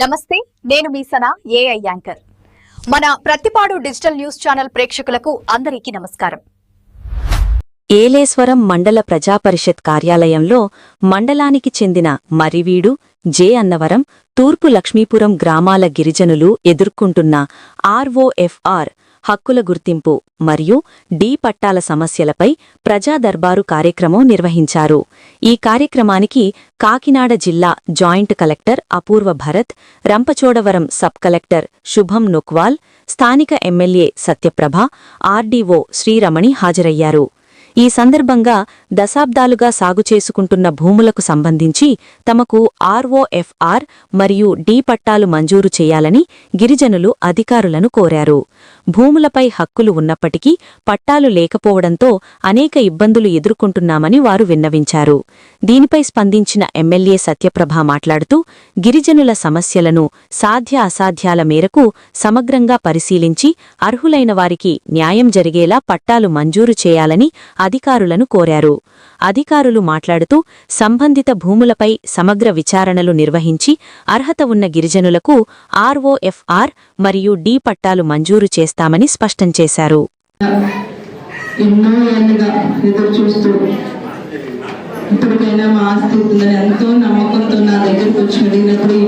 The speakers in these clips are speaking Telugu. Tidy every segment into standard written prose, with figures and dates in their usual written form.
నమస్తే, నేను మీ సనా ఏఐ యాంకర్. మన ప్రతిపాడు డిజిటల్ న్యూస్ ఛానల్ ప్రేక్షకులకు అందరికీ నమస్కారం. ఏలేశ్వరం మండల ప్రజాపరిషత్ కార్యాలయంలో మండలానికి చెందిన మర్రివీడు, జె అన్నవరం, తూర్పు లక్ష్మీపురం గ్రామాల గిరిజనులు ఎదుర్కొంటున్న ఆర్ఓఎఫ్ఆర్ హక్కుల గుర్తింపు మరియు డి పట్టాల సమస్యలపై ప్రజా దర్బారు కార్యక్రమం నిర్వహించారు. ఈ కార్యక్రమానికి కాకినాడ జిల్లా జాయింట్ కలెక్టర్ అపూర్వ భరత్, రంపచోడవరం సబ్ కలెక్టర్ శుభం నుక్వాల్, స్థానిక ఎమ్మెల్యే సత్యప్రభ, ఆర్డీఓ శ్రీరమణి హాజరయ్యారు. ఈ సందర్భంగా దశాబ్దాలుగా సాగు చేసుకుంటున్న భూములకు సంబంధించి తమకు ఆర్ఓఎఫ్ఆర్ మరియు డి పట్టాలు మంజూరు చేయాలని గిరిజనులు అధికారులను కోరారు. భూములపై హక్కులు ఉన్నప్పటికీ పట్టాలు లేకపోవడంతో అనేక ఇబ్బందులు ఎదుర్కొంటున్నామని వారు విన్నవించారు. దీనిపై స్పందించిన ఎమ్మెల్యే సత్యప్రభ మాట్లాడుతూ గిరిజనుల సమస్యలను సాధ్య అసాధ్యాల మేరకు సమగ్రంగా పరిశీలించి అర్హులైన వారికి న్యాయం జరిగేలా పట్టాలు మంజూరు చేయాలని అధికారులను కోరారు. అధికారులు మాట్లాడుతూ సంబంధిత భూములపై సమగ్ర విచారణలు నిర్వహించి అర్హత ఉన్న గిరిజనులకు ఆర్ఓఎఫ్ఆర్ మరియు డి పట్టాలు మంజూరు చేస్తామని స్పష్టం చేశారు. ఎన్నో ఏళ్ళుగా ఎదురు చూస్తూ ఇప్పటికైనా మా ఆస్తి ఉందని ఎంతో నమ్మకంతో నా దగ్గరకు వచ్చి అడిగినప్పుడు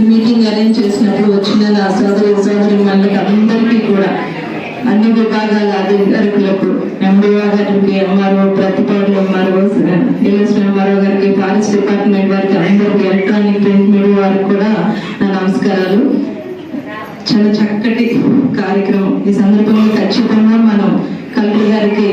మీటింగ్ అరేంజ్ చేసినప్పుడు వచ్చిన నా సోదరి మళ్ళీ అందరికీ కూడా అన్ని విభాగాల అధికారులకు, ఎంబీఓ గారికి, MRO, Prathipadu MRO, ASM MRO గారికి, ఫారెస్ట్ డిపార్ట్మెంట్ వారికి, అందరికీ, ఎలక్ట్రానిక్ ప్రింట్ మీడియా వారికి కూడా నా నమస్కారాలు. చాలా చక్కటి కార్యక్రమం. ఈ సందర్భంగా ఖచ్చితంగా మనం కలెక్టర్ గారికి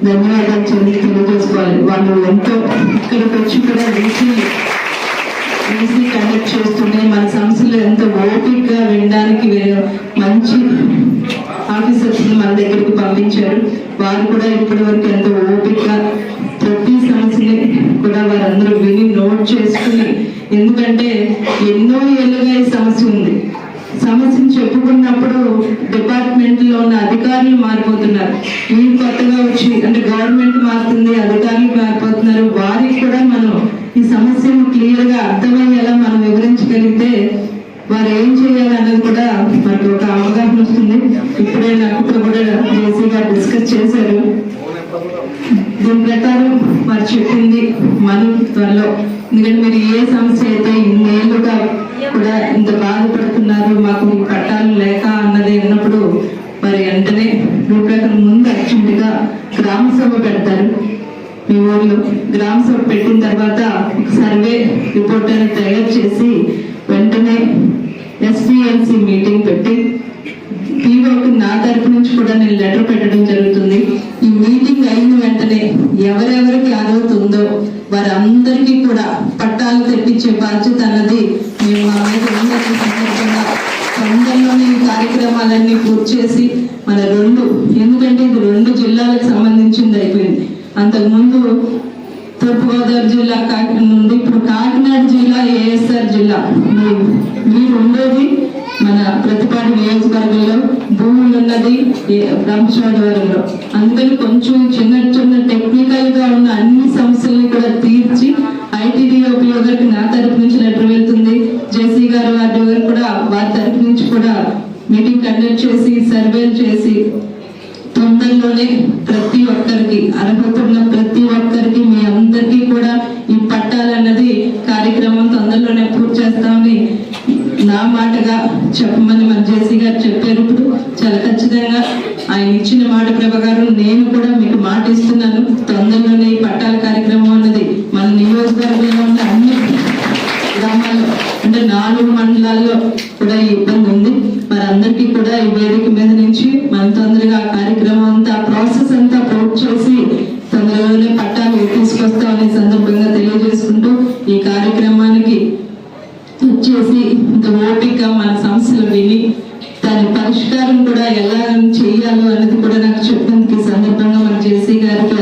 ధన్యవాదాలు తెలియజేసుకోవాలి. వాళ్ళు ఎంతో ఇక్కడికి వచ్చి కూడా ఈసీ కండక్ట్ చేస్తుంటే మన సమస్యలు ఎంతో ఓపికగా వినడానికి మంచి ఆఫీసర్స్ మన దగ్గరికి పంపించారు. వారు కూడా ఇప్పటి వరకు ఎంతో ఓపికగా ప్రతి సమస్యని కూడా వారందరూ విని నోట్ చేసుకుని, ఎందుకంటే ఎన్నో ఏళ్ళుగా ఈ సమస్య ఉంది. సమస్యను చెప్పుకున్నప్పుడు డిపార్ట్మెంట్ లో ఉన్న అధికారులు మారిపోతున్నారు. మీరు కొత్తగా వచ్చి అంటే గవర్నమెంట్ మారుతుంది, అధికారులు మారిపోతున్నారు. వారికి కూడా మనం ఈ సమస్యను క్లియర్ గా అర్థమయ్యేలా మనం వివరించగలిగితే వారు ఏం చేయాలన్నది కూడా మనకు ఒక అవగాహన వస్తుంది. ఇప్పుడే నాకు కూడా జేసీ గారు డిస్కస్ చేశారు. దీని ప్రకారం వారు చెప్పింది మన త్వరలో, ఎందుకంటే మీరు ఏ సమస్య అయితే ఇన్నేళ్లుగా కూడా ఇంత బాధపడుతున్నారు, మాకు పట్టాలు లేక అన్నది అన్నప్పుడు మరి వెంటనే రూపరేఖల ముందు అర్జెంటుగా గ్రామ సభ పెడతారు. మీ ఊర్లో గ్రామ సభ పెట్టిన తర్వాత సర్వే రిపోర్ట్ అనేది తయారు చేసి వెంటనే ఎస్పీఎల్సీ మీటింగ్ పెట్టి పీఓకి నా తరపు నుంచి కూడా నేను లెటర్ పెట్టడం జరుగుతుంది. ఈ మీటింగ్ అయిన వెంటనే ఎవరెవరికి అర్హత ఉందో వారందరికీ కూడా పట్టాలు తెప్పించే బాధ్యత అన్నది మేము మా మీద సందర్భంగా తొందరలోనే ఈ కార్యక్రమాలన్నీ పూర్తి చేసి మన ఎందుకంటే ఇది 2 జిల్లాలకు సంబంధించింది అయిపోయింది. అంతకుముందు తూర్పుగోదావరి జిల్లా నుండి ఇప్పుడు కాకినాడ జిల్లా ఏఎస్ఆర్ జిల్లా. మీరు ఉండేది మన ప్రతిపాడు నియోజకవర్గంలో, భూములు ఉన్నది రంపచోడవరంలో. అందుకని కొంచెం చిన్న టెక్నికల్ గా ఉన్న అన్ని సమస్యలను కూడా తీర్చి ఐటీడీఓపీఓ గారికి నా తరపు నుంచి లెటర్ వెళ్తుంది. జేసీ గారు ఆర్డీ గారు కూడా వారి తరపు నుంచి కూడా మీటింగ్ కండక్ట్ చేసి సర్వేలు చేసి తొందరలోనే ప్రతి ఒక్కరికి అర్హత ఉన్న ప్రతి ఒక్కరికి మీ అందరికీ కూడా ఈ పట్టాలన్నది కార్యక్రమం తొందరలోనే పూర్తి చేస్తామని నా మాటగా చెప్పమని మన జేసీ గారు చెప్పారు. ఇప్పుడు చాలా ఖచ్చితంగా ఆయన ఇచ్చిన మాట ప్రకారం నేను కూడా మీకు మాట ఇస్తున్నాను. తొందరలోనే ఈ పట్టాల కార్యక్రమం అన్నది మన నియోజకవర్గంలో ఉన్న అన్ని గ్రామాల్లో అంటే 4 మండలాల్లో కూడా ఈ ఇబ్బంది ఉంది. మరి అందరికీ కూడా ఈ వేదిక మీద నుంచి మనం తొందరగా ఆ కార్యక్రమం అంతా ప్రాసెస్ అంతా పూర్తి చేసి తొందరలోనే పట్టాలు తీసుకొస్తామనే సందర్భంగా తెలియజేసుకుంటూ ఈ కార్యక్రమానికి వచ్చేసి ఇంత ఓపికగా మన సమస్యలు విని దాని పరిష్కారం కూడా ఎలా చేయాలో అనేది కూడా నాకు చెప్పినందుకు ఈ సందర్భంగా మన జేసీ గారికి